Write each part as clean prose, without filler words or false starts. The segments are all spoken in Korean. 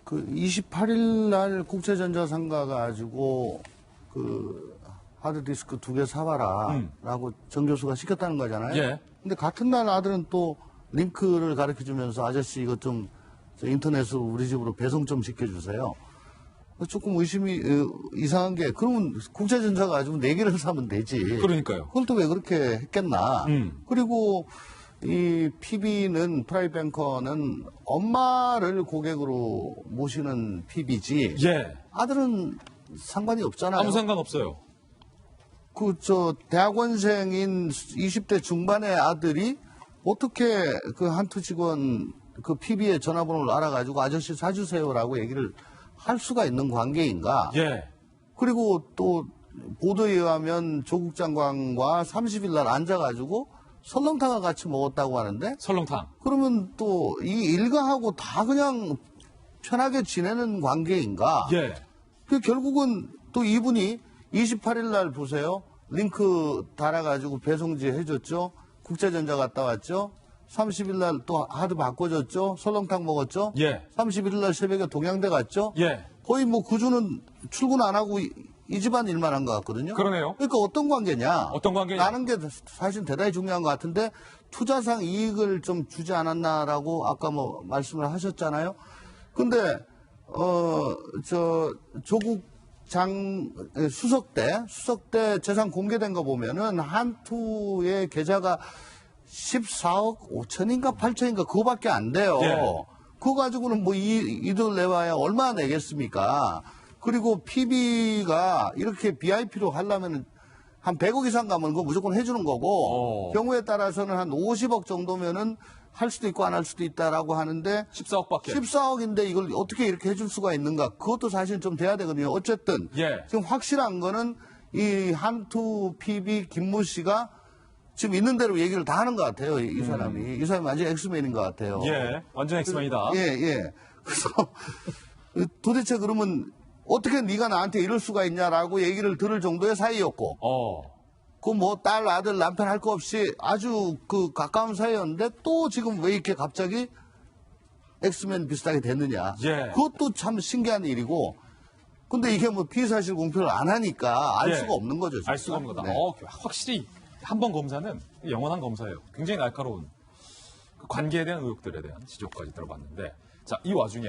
그 28일 날 국제전자상가 가지고 그 하드디스크 2개 사와라 라고 정 교수가 시켰다는 거잖아요. 예. 근데 같은 날 아들은 또 링크를 가르쳐 주면서 아저씨 이거 좀 인터넷으로 우리 집으로 배송 좀 시켜주세요. 조금 의심이 이상한 게 그러면 국제전자가 가지고 4개를 사면 되지. 그러니까요. 그걸 또 왜 그렇게 했겠나. 그리고 이 PB는 프라이뱅커는 엄마를 고객으로 모시는 PB지. 예. 아들은 상관이 없잖아요. 아무 상관없어요. 대학원생인 20대 중반의 아들이 어떻게 그 한투 직원 그 PB의 전화번호를 알아가지고 아저씨 사주세요라고 얘기를 할 수가 있는 관계인가? 예. 그리고 또 보도에 의하면 조국 장관과 30일 날 앉아가지고 설렁탕을 같이 먹었다고 하는데 설렁탕. 그러면 또 이 일가하고 다 그냥 편하게 지내는 관계인가? 예. 그 결국은 또 이분이 28일 날 보세요. 링크 달아가지고 배송지 해줬죠. 국제전자 갔다 왔죠. 30일 날 또 하드 바꿔줬죠. 설렁탕 먹었죠. 예. 31일 날 새벽에 동양대 갔죠. 예. 거의 뭐 구주는 출근 안 하고 이 집안 일만 한 것 같거든요. 그러네요. 그러니까 어떤 관계냐? 어떤 관계냐? 라는 게 사실 대단히 중요한 것 같은데 투자상 이익을 좀 주지 않았나라고 아까 뭐 말씀을 하셨잖아요. 근데 조국 수석 때 재산 공개된 거 보면은 한투의 계좌가 14억 5천인가 8천인가 그거밖에 안 돼요. 예. 그거 가지고는 뭐 이들 내봐야 얼마나 내겠습니까? 그리고 PB가 이렇게 BIP로 하려면 한 100억 이상 가면 그거 무조건 해주는 거고 경우에 따라서는 한 50억 정도면은 할 수도 있고 안 할 수도 있다라고 하는데 14억밖에. 14억인데 이걸 어떻게 이렇게 해줄 수가 있는가? 그것도 사실 좀 돼야 되거든요. 어쨌든 예. 지금 확실한 거는 이 한투 PB 김모 씨가 지금 있는 대로 얘기를 다 하는 것 같아요. 이 사람이. 이 사람이 완전 엑스맨인 것 같아요. 예. 완전 엑스맨이다. 예. 그래서 도대체 그러면 어떻게 네가 나한테 이럴 수가 있냐라고 얘기를 들을 정도의 사이였고 그 뭐 딸, 아들, 남편 할 거 없이 아주 그 가까운 사이였는데 또 지금 왜 이렇게 갑자기 엑스맨 비슷하게 됐느냐. 예. 그것도 참 신기한 일이고 근데 이게 뭐 피의사실 공표를 안 하니까 알 예. 수가 없는 거죠. 알 수가 없는 거다. 네. 확실히 한 번 검사는 영원한 검사예요. 굉장히 날카로운 그 관계에 대한 의혹들에 대한 지적까지 들어봤는데 자, 이 와중에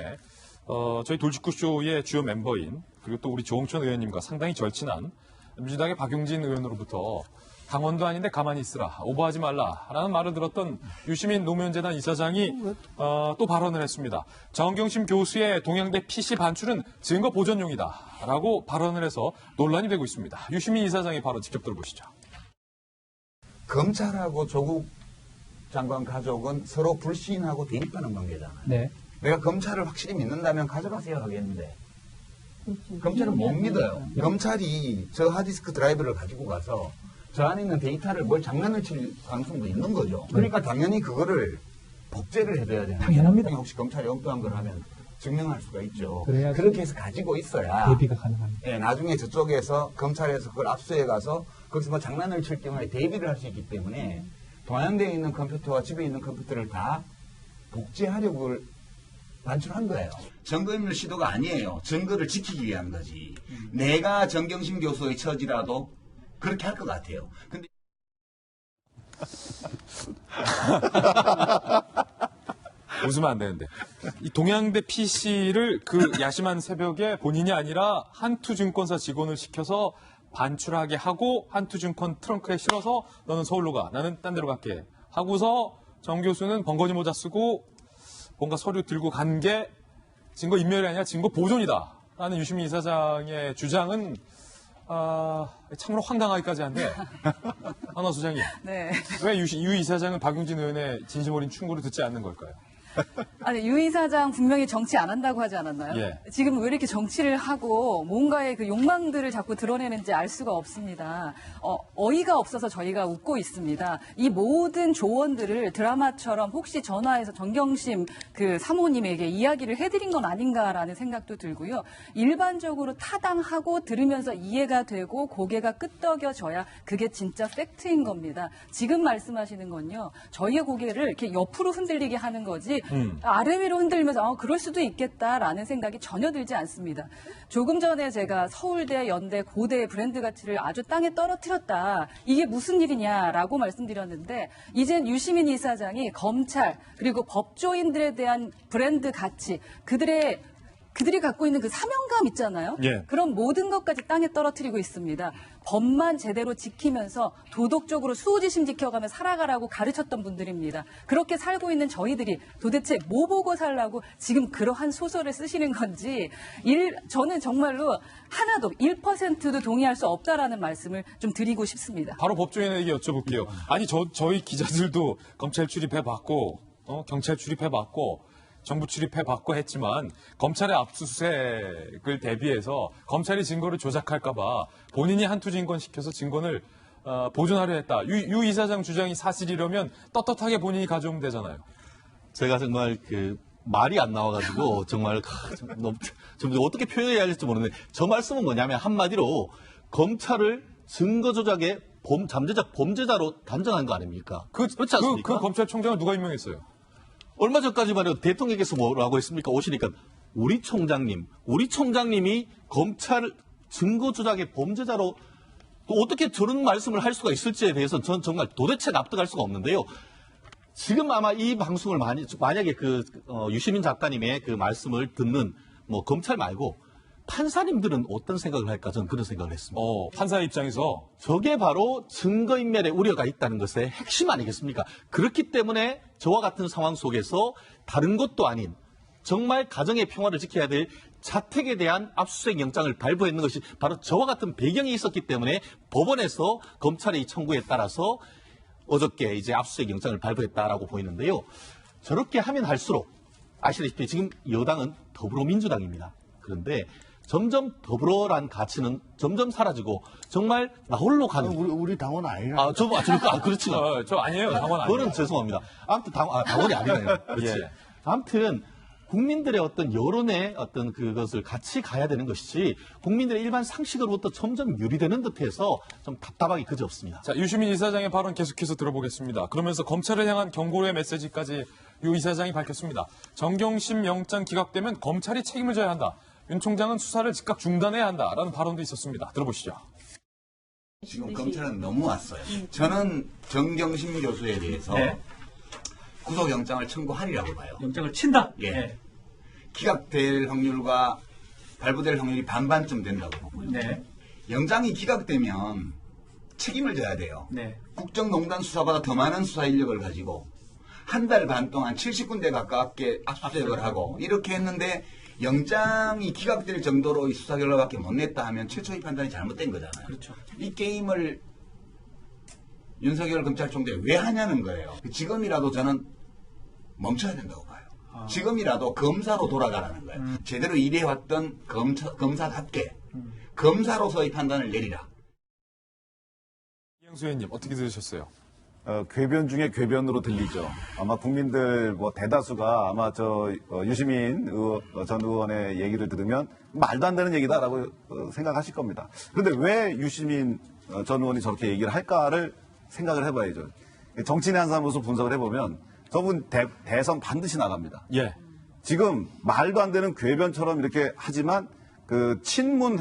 저희 돌직구쇼의 주요 멤버인 그리고 또 우리 조홍천 의원님과 상당히 절친한 민주당의 박용진 의원으로부터 당원도 아닌데 가만히 있으라, 오버하지 말라라는 말을 들었던 유시민 노무현재단 이사장이 또 발언을 했습니다. 정경심 교수의 동양대 PC 반출은 증거 보존용이다라고 발언을 해서 논란이 되고 있습니다. 유시민 이사장의 발언 직접 들어보시죠. 검찰하고 조국 장관 가족은 서로 불신하고 대립하는 관계잖아요. 네. 내가 검찰을 확실히 믿는다면 가져가세요 하겠는데 검찰은 못 믿어요. 검찰이 저 하드디스크 드라이브를 가지고 가서 저 안에 있는 데이터를 뭘 장난을 칠 가능성도 있는 거죠. 그러니까 당연히 그거를 복제를 해줘야 되는 당연합니다. 혹시 검찰이 엉뚱한 걸 하면 증명할 수가 있죠. 그래야지 그렇게 해서 가지고 있어야 대비가 가능합니다. 예, 나중에 저쪽에서 검찰에서 그걸 압수해 가서 거기서 뭐 장난을 칠 경우에 대비를 할 수 있기 때문에 동양대에 있는 컴퓨터와 집에 있는 컴퓨터를 다 복제하려고 반출한 거예요. 증거인멸 시도가 아니에요. 증거를 지키기 위한 거지. 내가 정경심 교수의 처지라도 그렇게 할 것 같아요. 근데 웃으면 안 되는데. 이 동양대 PC를 그 야심한 새벽에 본인이 아니라 한투증권사 직원을 시켜서 반출하게 하고 한투증권 트렁크에 실어서 너는 서울로 가, 나는 딴 데로 갈게 하고서 정 교수는 번거지 모자 쓰고 뭔가 서류 들고 간 게 증거 인멸이 아니라 증거 보존이다 라는 유시민 이사장의 주장은 참으로 황당하기까지 한데 한화 소장님, 네. 왜 유 이사장은 박용진 의원의 진심 어린 충고를 듣지 않는 걸까요? 아니, 유 이사장 분명히 정치 안 한다고 하지 않았나요? 예. 지금 왜 이렇게 정치를 하고 뭔가의 그 욕망들을 자꾸 드러내는지 알 수가 없습니다. 어이가 없어서 저희가 웃고 있습니다. 이 모든 조언들을 드라마처럼 혹시 전화해서 정경심 그 사모님에게 이야기를 해드린 건 아닌가라는 생각도 들고요. 일반적으로 타당하고 들으면서 이해가 되고 고개가 끄덕여져야 그게 진짜 팩트인 겁니다. 지금 말씀하시는 건요. 저희의 고개를 이렇게 옆으로 흔들리게 하는 거지 아래 위로 흔들면서 그럴 수도 있겠다라는 생각이 전혀 들지 않습니다. 조금 전에 제가 서울대, 연대, 고대의 브랜드 가치를 아주 땅에 떨어뜨렸다. 이게 무슨 일이냐라고 말씀드렸는데 이젠 유시민 이사장이 검찰 그리고 법조인들에 대한 브랜드 가치, 그들이 갖고 있는 그 사명감 있잖아요. 예. 그런 모든 것까지 땅에 떨어뜨리고 있습니다. 법만 제대로 지키면서 도덕적으로 수호지심 지켜가며 살아가라고 가르쳤던 분들입니다. 그렇게 살고 있는 저희들이 도대체 뭐 보고 살라고 지금 그러한 소설을 쓰시는 건지 저는 정말로 하나도 1%도 동의할 수 없다라는 말씀을 좀 드리고 싶습니다. 바로 법조인에게 여쭤볼게요. 아니 저희 기자들도 검찰 출입해봤고 경찰 출입해봤고 정부 출입해봤고 했지만 검찰의 압수수색을 대비해서 검찰이 증거를 조작할까봐 본인이 한투 증권 시켜서 증권을 보존하려 했다. 유 이사장 주장이 사실이라면 떳떳하게 본인이 가져오면 되잖아요. 제가 정말 말이 안 나와가지고 정말 좀 어떻게 표현해야 할지 모르는데 저 말씀은 뭐냐면 한마디로 검찰을 증거 조작의 잠재적 범죄자로 단정한 거 아닙니까? 그렇지 않습니까? 그 검찰총장을 누가 임명했어요? 얼마 전까지만 해도 대통령께서 뭐라고 했습니까? 오시니까 우리 총장님이 검찰 증거 조작의 범죄자로 또 어떻게 저런 말씀을 할 수가 있을지에 대해서는 저는 정말 도대체 납득할 수가 없는데요. 지금 아마 이 방송을 만약에 유시민 작가님의 그 말씀을 듣는 검찰 말고 판사님들은 어떤 생각을 할까 저는 그런 생각을 했습니다. 판사 입장에서 저게 바로 증거인멸의 우려가 있다는 것의 핵심 아니겠습니까? 그렇기 때문에 저와 같은 상황 속에서 다른 것도 아닌 정말 가정의 평화를 지켜야 될 자택에 대한 압수수색 영장을 발부했는 것이 바로 저와 같은 배경이 있었기 때문에 법원에서 검찰의 이 청구에 따라서 어저께 이제 압수수색 영장을 발부했다라고 보이는데요. 저렇게 하면 할수록 아시다시피 지금 여당은 더불어민주당입니다. 그런데 점점 더불어란 가치는 점점 사라지고 정말 나 홀로 가는. 우리 당원 아니라. 그렇지요. 저 아니에요. 당원 아니에요. 그거는 죄송합니다. 아무튼 당원이 아니네요. 그렇지. 예. 아무튼 국민들의 어떤 여론의 어떤 그것을 같이 가야 되는 것이지 국민들의 일반 상식으로부터 점점 유리되는 듯해서 좀 답답하기 그지없습니다. 자, 유시민 이사장의 발언 계속해서 들어보겠습니다. 그러면서 검찰을 향한 경고의 메시지까지 유 이사장이 밝혔습니다. 정경심 영장 기각되면 검찰이 책임을 져야 한다. 윤 총장은 수사를 즉각 중단해야 한다라는 발언도 있었습니다. 들어보시죠. 지금 검찰은 넘어왔어요. 저는 정경심 교수에 대해서 구속영장을 청구하리라고 봐요. 영장을 친다? 예. 기각될 확률과 발부될 확률이 반반쯤 된다고 보고요. 네. 영장이 기각되면 책임을 져야 돼요. 네. 국정농단 수사보다 더 많은 수사 인력을 가지고 한 달 반 동안 70군데 가깝게 압수수색을 하고 이렇게 했는데 영장이 기각될 정도로 이 수사 결과밖에 못 냈다 하면 최초의 판단이 잘못된 거잖아요. 그렇죠. 이 게임을 윤석열 검찰총장이 왜 하냐는 거예요. 지금이라도 저는 멈춰야 된다고 봐요. 지금이라도 검사로 돌아가라는 거예요. 제대로 일해왔던 검사답게 검사로서의 판단을 내리라. 이영수 의원님 어떻게 들으셨어요? 궤변 중에 궤변으로 들리죠. 아마 국민들 대다수가 아마 유시민 전 의원의 얘기를 들으면 말도 안 되는 얘기다라고 생각하실 겁니다. 그런데 왜 유시민 전 의원이 저렇게 얘기를 할까를 생각을 해봐야죠. 정치인의 한 사람으로서 분석을 해보면 저분 대선 반드시 나갑니다. 예. 지금 말도 안 되는 궤변처럼 이렇게 하지만 그 친문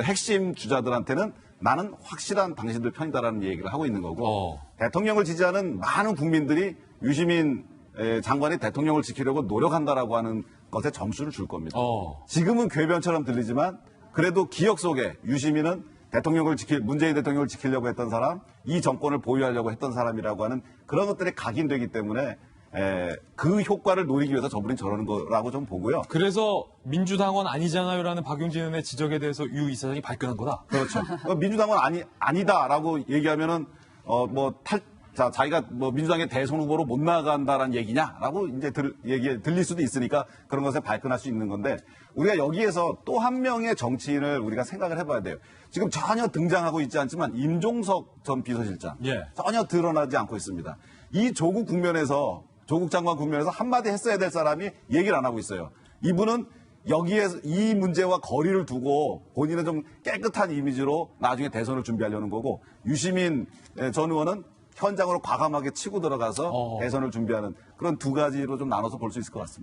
핵심 주자들한테는 나는 확실한 당신들 편이다라는 얘기를 하고 있는 거고 대통령을 지지하는 많은 국민들이 유시민 장관이 대통령을 지키려고 노력한다라고 하는 것에 점수를 줄 겁니다. 지금은 궤변처럼 들리지만 그래도 기억 속에 유시민은 문재인 대통령을 지키려고 했던 사람, 이 정권을 보유하려고 했던 사람이라고 하는 그런 것들이 각인되기 때문에 그 효과를 노리기 위해서 저분이 저러는 거라고 좀 보고요. 그래서 민주당원 아니잖아요라는 박용진 의원의 지적에 대해서 유 이사장이 발끈한 거다. 그렇죠. 민주당은 아니다라고 얘기하면은 자기가 민주당의 대선 후보로 못 나간다라는 얘기냐라고 이제 들릴 수도 있으니까 그런 것에 발끈할 수 있는 건데 우리가 여기에서 또 한 명의 정치인을 우리가 생각을 해봐야 돼요. 지금 전혀 등장하고 있지 않지만 임종석 전 비서실장 전혀 드러나지 않고 있습니다. 이 조국 장관 국면에서 한마디 했어야 될 사람이 얘기를 안 하고 있어요. 이분은 여기에서 이 문제와 거리를 두고 본인은 좀 깨끗한 이미지로 나중에 대선을 준비하려는 거고 유시민 전 의원은 현장으로 과감하게 치고 들어가서 대선을 준비하는 그런 두 가지로 좀 나눠서 볼 수 있을 것 같습니다.